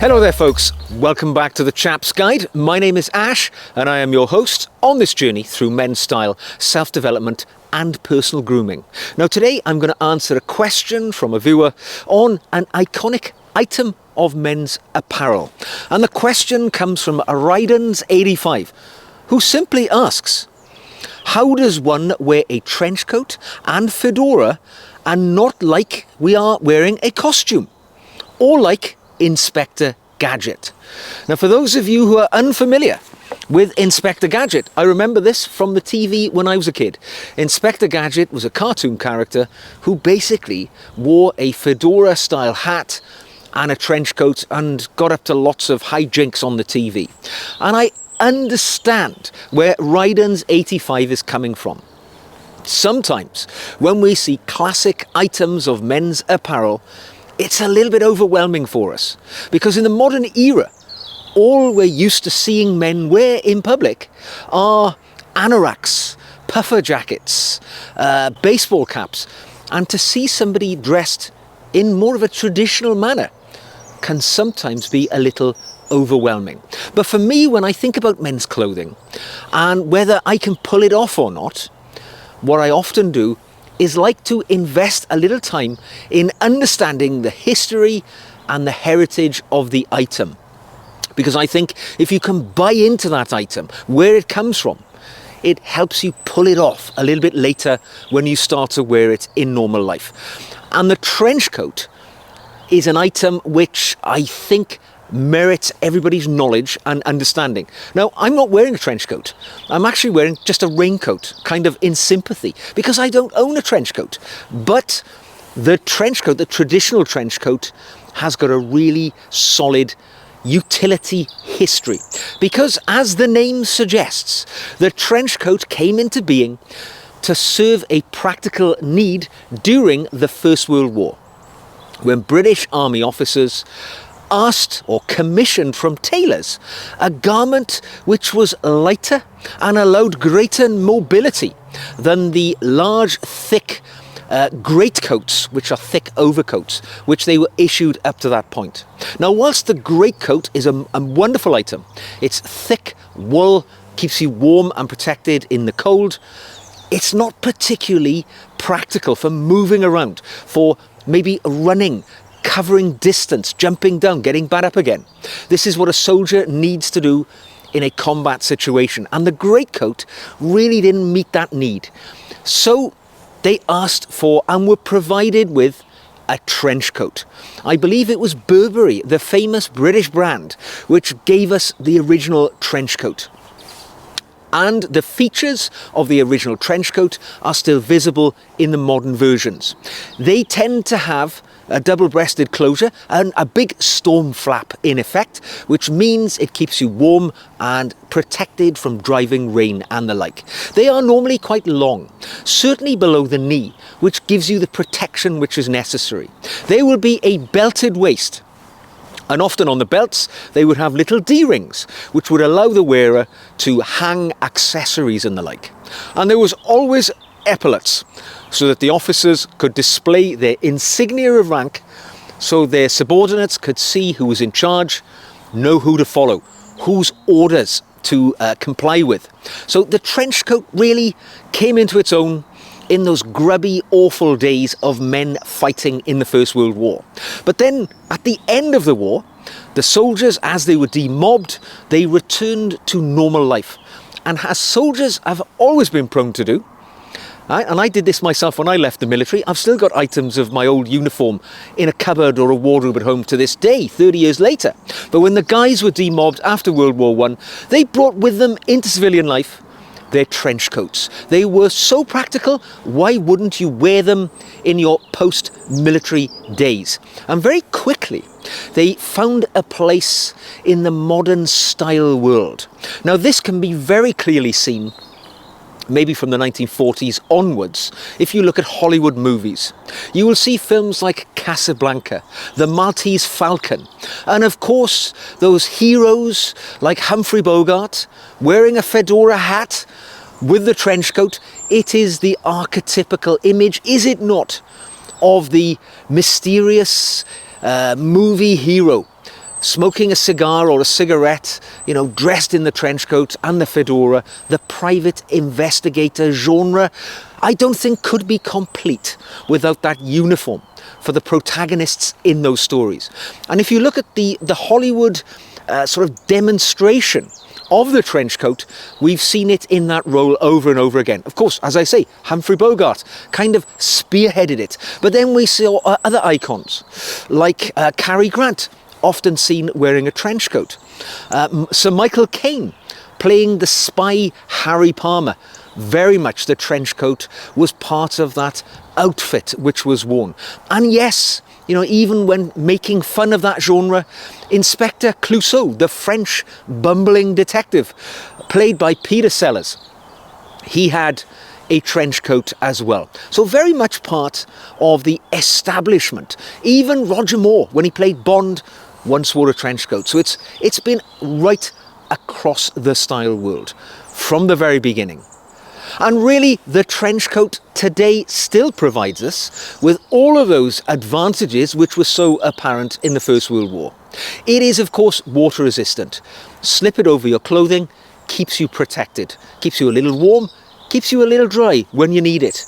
Hello there folks, welcome back to the Chap's Guide. My name is Ash and I am your host on this journey through men's style, self-development and personal grooming. Now today I'm going to answer a question from a viewer on an iconic item of men's apparel. And the question comes from Rydens85, who simply asks, how does one wear a trench coat and fedora and not like we are wearing a costume? Or like Inspector Gadget. Now for those of you who are unfamiliar with Inspector Gadget, I remember this from the TV when I was a kid. Inspector Gadget was a cartoon character who basically wore a fedora style hat and a trench coat and got up to lots of hijinks on the TV. And I understand where Rydens85 is coming from. Sometimes when we see classic items of men's apparel, it's a little bit overwhelming for us, because in the modern era, all we're used to seeing men wear in public are anoraks, puffer jackets, baseball caps, and to see somebody dressed in more of a traditional manner can sometimes be a little overwhelming. But for me, when I think about men's clothing and whether I can pull it off or not, what I often do is like to invest a little time in understanding the history and the heritage of the item. Because I think if you can buy into that item, where it comes from, it helps you pull it off a little bit later when you start to wear it in normal life. And the trench coat is an item which I think merits everybody's knowledge and understanding. Now, I'm not wearing a trench coat. I'm actually wearing just a raincoat, kind of in sympathy, because I don't own a trench coat. But the trench coat, the traditional trench coat, has got a really solid utility history. Because as the name suggests, the trench coat came into being to serve a practical need during the First World War, when British Army officers asked or commissioned from tailors a garment which was lighter and allowed greater mobility than the large, thick greatcoats, which are thick overcoats, which they were issued up to that point. Now, whilst the greatcoat is a wonderful item, it's thick wool, keeps you warm and protected in the cold, it's not particularly practical for moving around, for maybe running, covering distance, jumping down, getting back up again. This is what a soldier needs to do in a combat situation. And the greatcoat really didn't meet that need. So they asked for and were provided with a trench coat. I believe it was Burberry, the famous British brand, which gave us the original trench coat. And the features of the original trench coat are still visible in the modern versions. They tend to have a double-breasted closure and a big storm flap in effect, which means it keeps you warm and protected from driving rain and the like. They are normally quite long, certainly below the knee, which gives you the protection which is necessary. They will be a belted waist, and often on the belts they would have little D-rings, which would allow the wearer to hang accessories and the like. And there was always epaulets, so that the officers could display their insignia of rank, so their subordinates could see who was in charge, know who to follow, whose orders to comply with. So the trench coat really came into its own in those grubby, awful days of men fighting in the First World War. But then, at the end of the war, the soldiers, as they were demobbed, they returned to normal life. And as soldiers have always been prone to do, and I did this myself when I left the military, I've still got items of my old uniform in a cupboard or a wardrobe at home to this day, 30 years later. But when the guys were demobbed after World War I, they brought with them into civilian life their trench coats. They were so practical, why wouldn't you wear them in your post-military days? And very quickly, they found a place in the modern style world. Now, this can be very clearly seen maybe from the 1940s onwards. If you look at Hollywood movies, you will see films like Casablanca, The Maltese Falcon, and of course those heroes like Humphrey Bogart wearing a fedora hat with the trench coat. It is the archetypical image, is it not, of the mysterious movie hero smoking a cigar or a cigarette, dressed in the trench coat and the fedora, the private investigator genre, I don't think could be complete without that uniform for the protagonists in those stories. And if you look at the Hollywood sort of demonstration of the trench coat, we've seen it in that role over and over again. Of course, as I say, Humphrey Bogart kind of spearheaded it. But then we saw other icons, like Cary Grant, often seen wearing a trench coat. Sir Michael Caine, playing the spy Harry Palmer. Very much the trench coat was part of that outfit which was worn. And yes, even when making fun of that genre, Inspector Clouseau, the French bumbling detective, played by Peter Sellers, he had a trench coat as well. So very much part of the establishment. Even Roger Moore, when he played Bond, once wore a trench coat. So it's been right across the style world from the very beginning. And really, the trench coat today still provides us with all of those advantages which were so apparent in the First World War. It is, of course, water resistant. Slip it over your clothing, keeps you protected, keeps you a little warm, keeps you a little dry when you need it.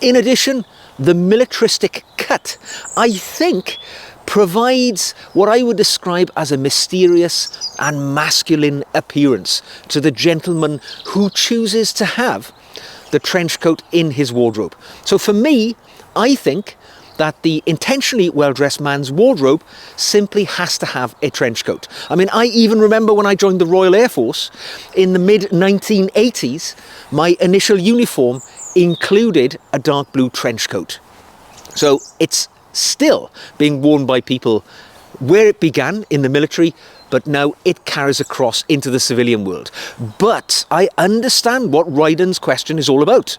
In addition, the militaristic cut, I think, provides what I would describe as a mysterious and masculine appearance to the gentleman who chooses to have the trench coat in his wardrobe. So for me, I think that the intentionally well-dressed man's wardrobe simply has to have a trench coat. I mean, I even remember when I joined the Royal Air Force in the mid-1980s, my initial uniform included a dark blue trench coat. So it's still being worn by people where it began in the military, but now it carries across into the civilian world. But I understand what Ryden's question is all about.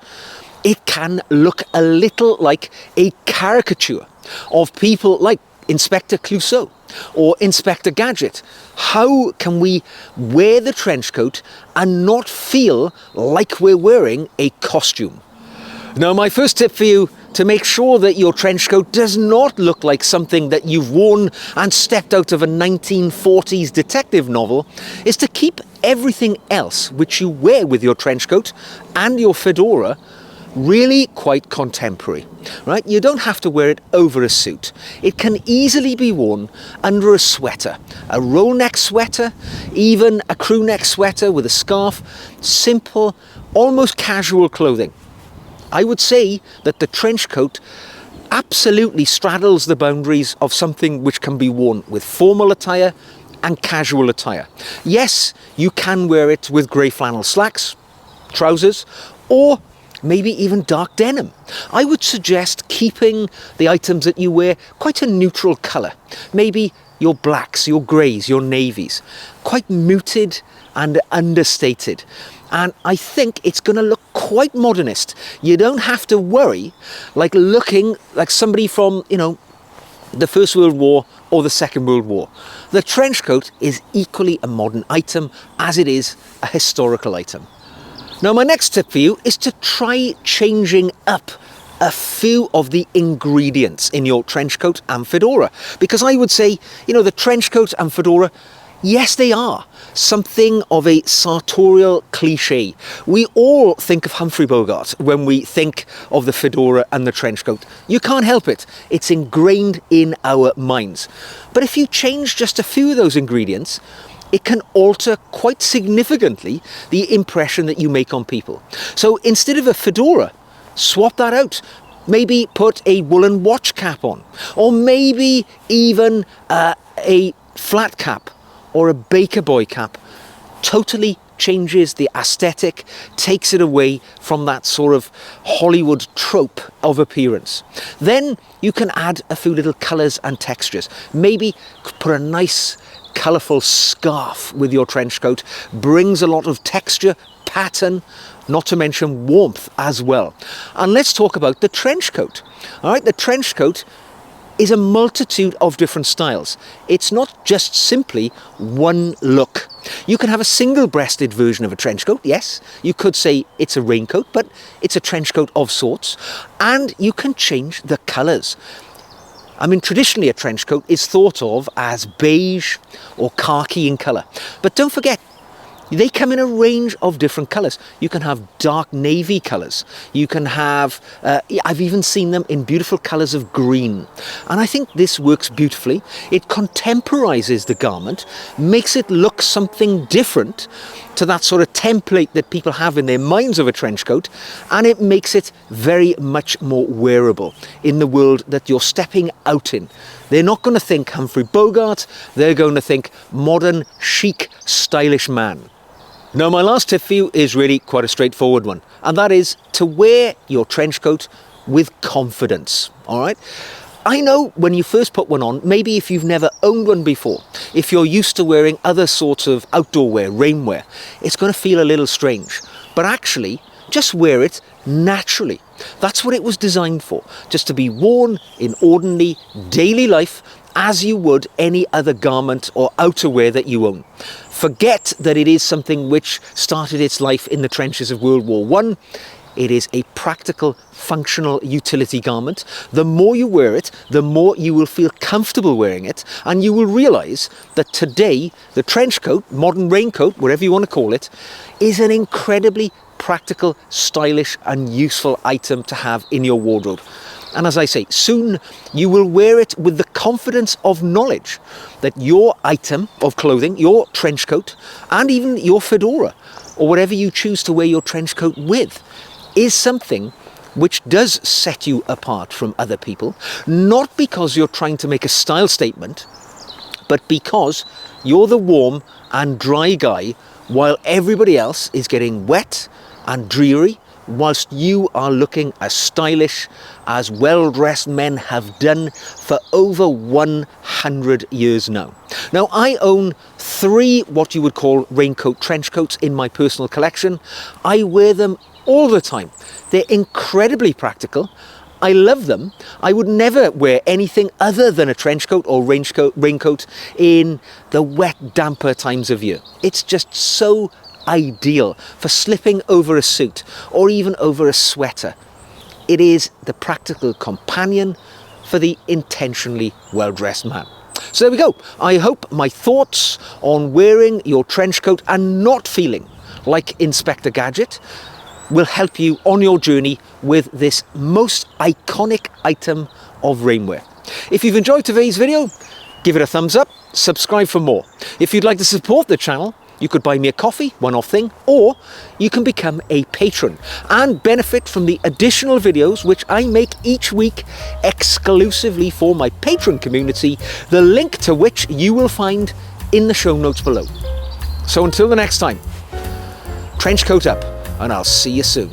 It can look a little like a caricature of people like Inspector Clouseau or Inspector Gadget. How can we wear the trench coat and not feel like we're wearing a costume? Now, my first tip for you to make sure that your trench coat does not look like something that you've worn and stepped out of a 1940s detective novel is to keep everything else which you wear with your trench coat and your fedora really quite contemporary, right? You don't have to wear it over a suit. It can easily be worn under a sweater, a roll neck sweater, even a crew neck sweater with a scarf, simple, almost casual clothing. I would say that the trench coat absolutely straddles the boundaries of something which can be worn with formal attire and casual attire. Yes, you can wear it with grey flannel slacks, trousers, or maybe even dark denim. I would suggest keeping the items that you wear quite a neutral colour. Maybe your blacks, your greys, your navies. Quite muted and understated. And I think it's going to look quite modernist. You don't have to worry like looking like somebody from, the First World War or the Second World War. The trench coat is equally a modern item as it is a historical item. Now, my next tip for you is to try changing up a few of the ingredients in your trench coat and fedora. Because I would say, the trench coat and fedora, yes, they are something of a sartorial cliche. We all think of Humphrey Bogart when we think of the fedora and the trench coat. You can't help it. It's ingrained in our minds. But if you change just a few of those ingredients, it can alter quite significantly the impression that you make on people. So instead of a fedora, swap that out. Maybe put a woolen watch cap on, or maybe even a flat cap or a baker boy cap. Totally changes the aesthetic, takes it away from that sort of Hollywood trope of appearance. Then you can add a few little colours and textures. Maybe put a nice colourful scarf with your trench coat, brings a lot of texture, pattern, not to mention warmth as well. And let's talk about the trench coat. All right, the trench coat is a multitude of different styles. It's not just simply one look. You can have a single-breasted version of a trench coat, yes. You could say it's a raincoat, but it's a trench coat of sorts. And you can change the colours. I mean, traditionally a trench coat is thought of as beige or khaki in colour. But don't forget, they come in a range of different colours. You can have dark navy colours. You can have, I've even seen them in beautiful colours of green. And I think this works beautifully. It contemporises the garment, makes it look something different to that sort of template that people have in their minds of a trench coat, and it makes it very much more wearable in the world that you're stepping out in. They're not going to think Humphrey Bogart, they're going to think modern, chic, stylish man. Now, my last tip for you is really quite a straightforward one, and that is to wear your trench coat with confidence, all right? I know when you first put one on, maybe if you've never owned one before, if you're used to wearing other sorts of outdoor wear, rainwear, it's going to feel a little strange. But actually, just wear it naturally. That's what it was designed for, just to be worn in ordinary daily life as you would any other garment or outerwear that you own. Forget that it is something which started its life in the trenches of World War I. It is a practical, functional utility garment. The more you wear it, the more you will feel comfortable wearing it, and you will realise that today, the trench coat, modern raincoat, whatever you want to call it, is an incredibly practical, stylish and useful item to have in your wardrobe. And as I say, soon you will wear it with the confidence of knowledge that your item of clothing, your trench coat, and even your fedora, or whatever you choose to wear your trench coat with, is something which does set you apart from other people, not because you're trying to make a style statement, but because you're the warm and dry guy while everybody else is getting wet and dreary, whilst you are looking as stylish as well-dressed men have done for over 100 years now. Now, I own 3 what you would call raincoat trench coats in my personal collection. I wear them all the time. They're incredibly practical. I love them. I would never wear anything other than a trench coat or raincoat in the wet, damper times of year. It's just so ideal for slipping over a suit or even over a sweater. It is the practical companion for the intentionally well-dressed man. So there we go. I hope my thoughts on wearing your trench coat and not feeling like Inspector Gadget will help you on your journey with this most iconic item of rainwear. If you've enjoyed today's video, give it a thumbs up, subscribe for more. If you'd like to support the channel, you could buy me a coffee, one-off thing, or you can become a patron and benefit from the additional videos which I make each week exclusively for my patron community, the link to which you will find in the show notes below. So until the next time, trench coat up, and I'll see you soon.